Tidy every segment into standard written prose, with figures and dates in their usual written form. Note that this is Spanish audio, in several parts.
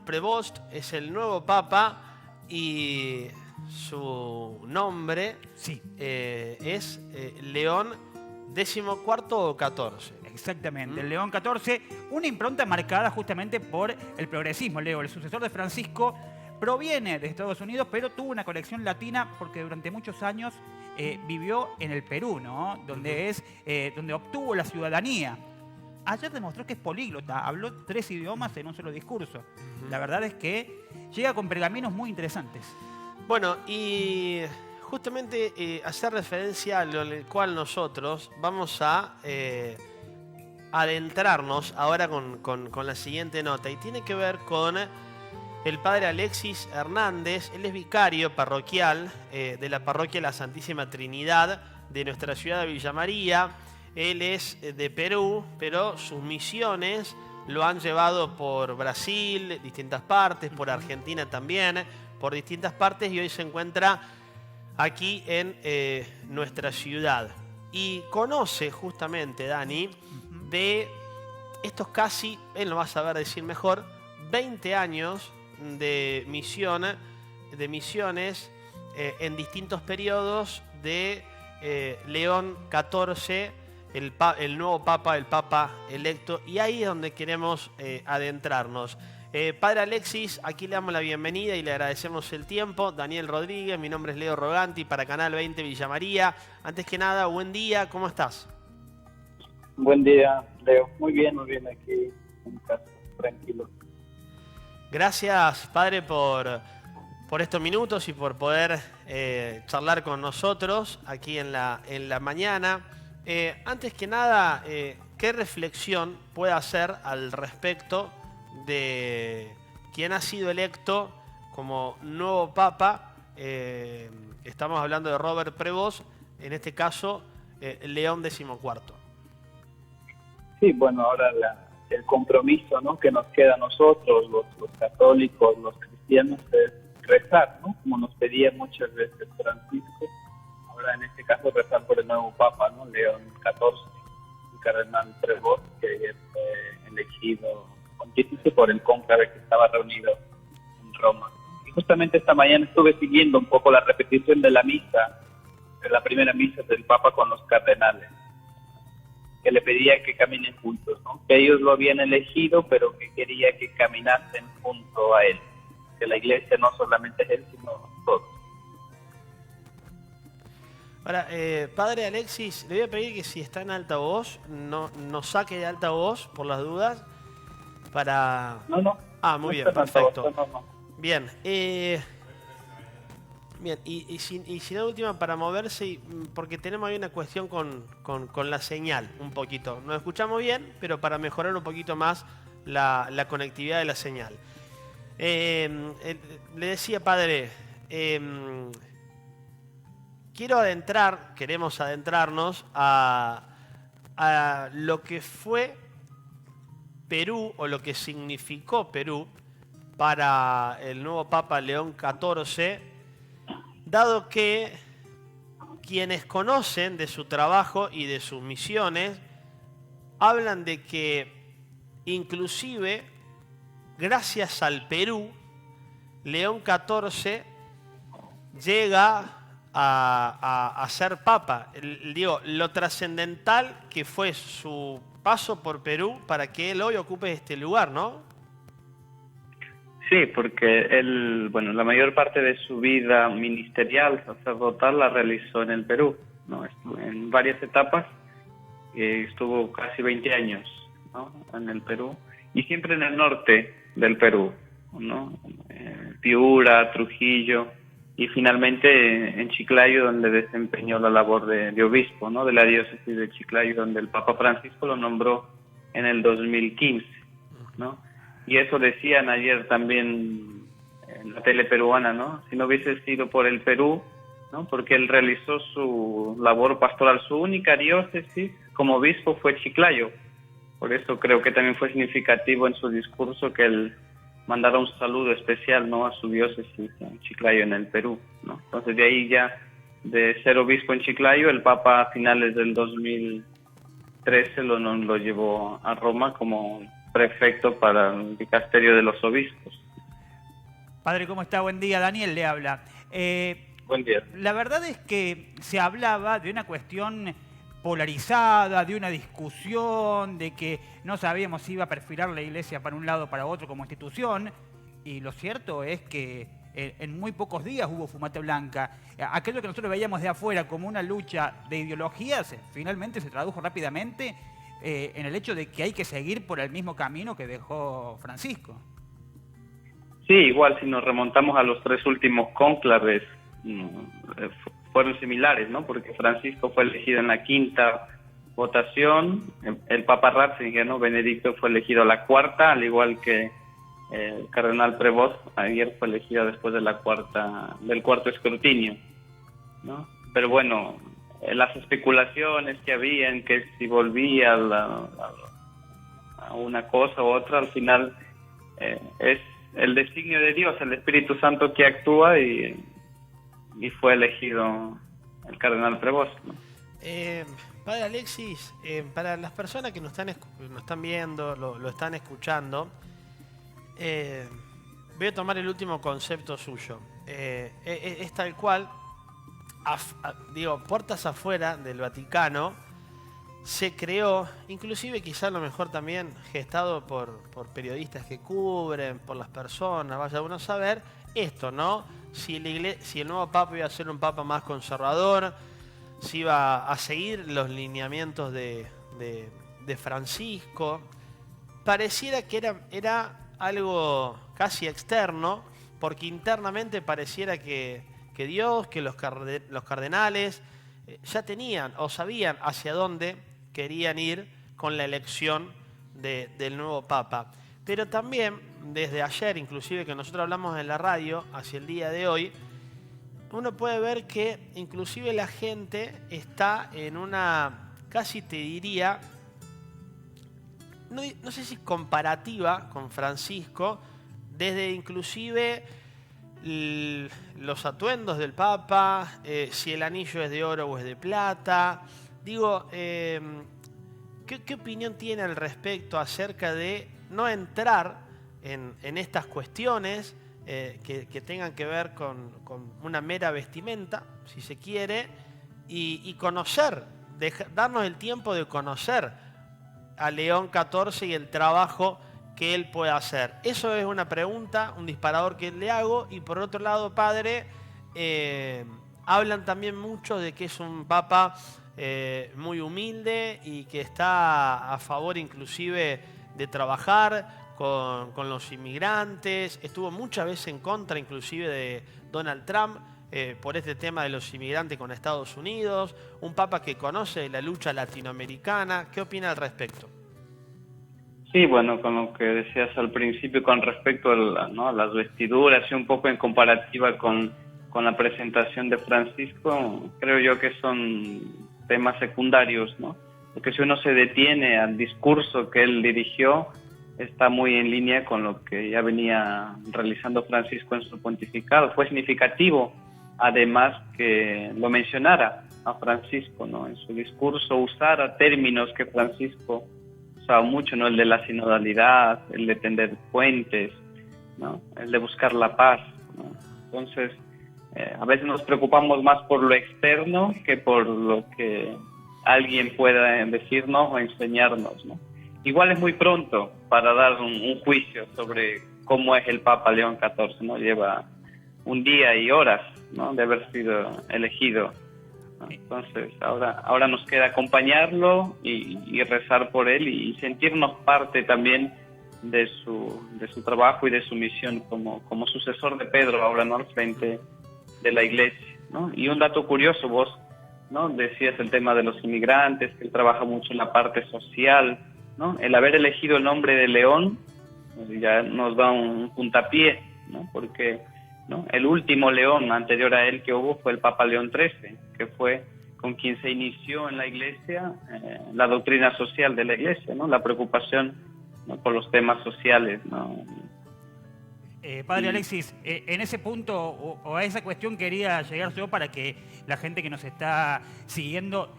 Prevost es el nuevo Papa y su nombre Sí. es León XIV o XIV. Exactamente, el León XIV, una impronta marcada justamente por el progresismo. Leo, el sucesor de Francisco, proviene de Estados Unidos, pero tuvo una conexión latina porque durante muchos años vivió en el Perú, ¿no? Donde, donde obtuvo la ciudadanía. Ayer demostró que es políglota, habló 3 idiomas en un solo discurso. La verdad es que llega con pergaminos muy interesantes. Bueno, y justamente hacer referencia a lo en el cual nosotros vamos a adentrarnos ahora con la siguiente nota, y tiene que ver con el padre Alexis Hernández. Él es vicario parroquial de la parroquia La Santísima Trinidad de nuestra ciudad de Villa María. Él es de Perú, pero sus misiones lo han llevado por Brasil, distintas partes, por Argentina también, por distintas partes, y hoy se encuentra aquí en nuestra ciudad. Y conoce justamente, Dani, de estos casi, él lo va a saber decir mejor, 20 años de misiones en distintos periodos de León XIV, el nuevo Papa, el Papa electo, y ahí es donde queremos adentrarnos. Padre Alexis, aquí le damos la bienvenida y le agradecemos el tiempo. Daniel Rodríguez, mi nombre es Leo Roganti para Canal 20 Villa María. Antes que nada, buen día, ¿cómo estás? Buen día, Leo. Muy bien aquí en casa, tranquilo. Gracias, Padre, por estos minutos y por poder charlar con nosotros aquí en la mañana. Antes que nada, ¿qué reflexión puede hacer al respecto de quien ha sido electo como nuevo Papa? Estamos hablando de Robert Prevost, en este caso León XIV. Sí, bueno, ahora el compromiso, ¿no?, que nos queda a nosotros, los católicos, los cristianos, es rezar, ¿no?, como nos pedía muchas veces Francisco. Ahora en este caso rezar por el nuevo Papa, ¿no?, León XIV, el cardenal Prevost, que fue elegido pontífice por el cónclave que estaba reunido en Roma. Y justamente esta mañana estuve siguiendo un poco la repetición de la misa, de la primera misa del Papa con los cardenales, que le pedía que caminen juntos, ¿no?, que ellos lo habían elegido, pero que quería que caminasen junto a él, que la iglesia no solamente es él, sino todos. Ahora, Padre Alexis, le voy a pedir que si está en altavoz, no saque de altavoz por las dudas, para... No. Ah, muy no bien, perfecto. No. Bien, bien, y si la última para moverse, porque tenemos ahí una cuestión con la señal, un poquito. Nos escuchamos bien, pero para mejorar un poquito más la conectividad de la señal. Le decía, Padre, queremos adentrarnos a lo que fue Perú, o lo que significó Perú para el nuevo Papa León XIV, dado que quienes conocen de su trabajo y de sus misiones hablan de que inclusive gracias al Perú, León XIV llega a ser Papa. Digo, lo trascendental que fue su paso por Perú para que él hoy ocupe este lugar, ¿no? Sí, porque él, la mayor parte de su vida ministerial, sacerdotal, la realizó en el Perú, ¿no? Estuvo en varias etapas, estuvo casi 20 años, ¿no?, en el Perú, y siempre en el norte del Perú, ¿no?, Piura, Trujillo, y finalmente en Chiclayo, donde desempeñó la labor de obispo, ¿no?, de la diócesis de Chiclayo, donde el Papa Francisco lo nombró en el 2015, ¿no? Y eso decían ayer también en la tele peruana, ¿no? Si no hubiese sido por el Perú, ¿no?, porque él realizó su labor pastoral, su única diócesis como obispo fue Chiclayo. Por eso creo que también fue significativo en su discurso que él mandara un saludo especial, ¿no?, a su diócesis en Chiclayo, en el Perú, ¿no? Entonces de ahí ya, de ser obispo en Chiclayo, el Papa a finales del 2013 lo llevó a Roma como prefecto para el dicasterio de los obispos. Padre, ¿cómo está? Buen día. Daniel le habla. Buen día. La verdad es que se hablaba de una cuestión polarizada, de una discusión, de que no sabíamos si iba a perfilar la Iglesia para un lado o para otro como institución, y lo cierto es que en muy pocos días hubo fumata blanca. Aquello que nosotros veíamos de afuera como una lucha de ideologías, finalmente se tradujo rápidamente en el hecho de que hay que seguir por el mismo camino que dejó Francisco. Sí, igual si nos remontamos a los 3 últimos cónclaves, fueron similares, ¿no? Porque Francisco fue elegido en la 5ª votación, el Papa Ratzinger, ¿no? Benedicto fue elegido a la 4ª, al igual que el cardenal Prevost ayer fue elegido después de del 4º escrutinio, ¿no? Pero bueno, las especulaciones que había en que si volvía a una cosa u otra, al final es el designio de Dios, el Espíritu Santo que actúa y fue elegido el cardenal Prevost, ¿no? Padre Alexis, para las personas que nos están viendo, lo están escuchando, voy a tomar el último concepto suyo. Es tal cual, puertas afuera del Vaticano, se creó, inclusive quizá a lo mejor también gestado por periodistas que cubren, por las personas, vaya uno a saber, esto, ¿no? Si el nuevo Papa iba a ser un Papa más conservador, si iba a seguir los lineamientos de Francisco. Pareciera que era algo casi externo, porque internamente pareciera que Dios, que los cardenales ya tenían o sabían hacia dónde querían ir con la elección del nuevo Papa. Pero también, desde ayer, inclusive que nosotros hablamos en la radio, hacia el día de hoy, uno puede ver que inclusive la gente está en una, casi te diría, no sé si comparativa con Francisco, desde inclusive los atuendos del Papa, si el anillo es de oro o es de plata. Digo, ¿qué opinión tiene al respecto acerca de no entrar en estas cuestiones que tengan que ver con una mera vestimenta, si se quiere, y conocer, darnos el tiempo de conocer a León XIV y el trabajo que él puede hacer? Eso es una pregunta, un disparador que le hago. Y por otro lado, padre, hablan también mucho de que es un papa muy humilde y que está a favor inclusive de trabajar con los inmigrantes. Estuvo muchas veces en contra inclusive de Donald Trump por este tema de los inmigrantes con Estados Unidos. Un papa que conoce la lucha latinoamericana. ¿Qué opina al respecto? Sí, bueno, con lo que decías al principio con respecto a las vestiduras y un poco en comparativa con la presentación de Francisco, creo yo que son temas secundarios, ¿no? Porque si uno se detiene al discurso que él dirigió, está muy en línea con lo que ya venía realizando Francisco en su pontificado. Fue significativo, además, que lo mencionara a Francisco, ¿no? En su discurso usara términos que Francisco usaba mucho, ¿no? El de la sinodalidad, el de tender puentes, ¿no? El de buscar la paz, ¿no? Entonces, a veces nos preocupamos más por lo externo que por lo que alguien pueda decirnos o enseñarnos, ¿no? Igual es muy pronto para dar un juicio sobre cómo es el Papa León XIV, ¿no? Lleva un día y horas, ¿no? De haber sido elegido, ¿no? Entonces, ahora nos queda acompañarlo y rezar por él y sentirnos parte también de su trabajo y de su misión como sucesor de Pedro ahora, ¿no? Al frente de la Iglesia, ¿no? Y un dato curioso, vos, ¿no? Decías el tema de los inmigrantes, que él trabaja mucho en la parte social, ¿no? El haber elegido el nombre de León ya nos da un puntapié, ¿no? Porque, ¿no? El último León anterior a él que hubo fue el Papa León XIII, que fue con quien se inició en la Iglesia la doctrina social de la Iglesia, ¿no? La preocupación, ¿no? Por los temas sociales, ¿no? Padre Alexis, en ese punto o a esa cuestión quería llegar yo para que la gente que nos está siguiendo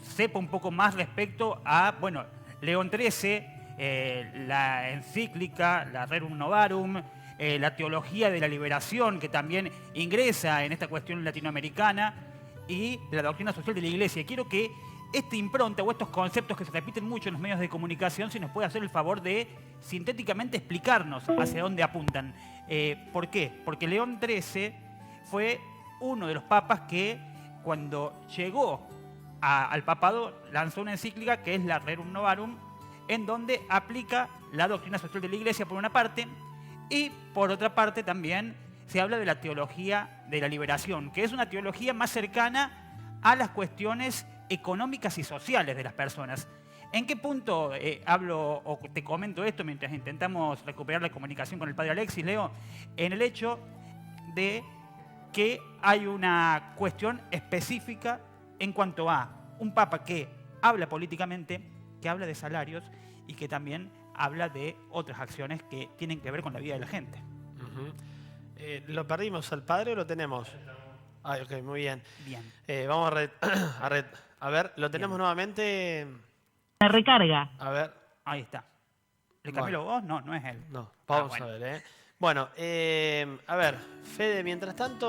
sepa un poco más respecto a, bueno, León XIII, la encíclica, la Rerum Novarum, la teología de la liberación, que también ingresa en esta cuestión latinoamericana, y la doctrina social de la Iglesia. Quiero que esta impronta o estos conceptos que se repiten mucho en los medios de comunicación, si nos puede hacer el favor de sintéticamente explicarnos hacia dónde apuntan. ¿Por qué? Porque León XIII fue uno de los papas que, cuando llegó al papado, lanzó una encíclica que es la Rerum Novarum, en donde aplica la doctrina social de la Iglesia por una parte, y por otra parte también se habla de la teología de la liberación, que es una teología más cercana a las cuestiones económicas y sociales de las personas. ¿En qué punto hablo o te comento esto mientras intentamos recuperar la comunicación con el padre Alexis, Leo? En el hecho de que hay una cuestión específica en cuanto a un papa que habla políticamente, que habla de salarios y que también habla de otras acciones que tienen que ver con la vida de la gente. ¿Lo perdimos al padre o lo tenemos? Ay, ok, muy bien. Bien. Vamos a ver, lo tenemos nuevamente. La recarga. A ver, Ahí está. ¿Le cambié la voz? No, no es él. no, vamos bueno. a ver, Bueno, a ver, Fede, mientras tanto...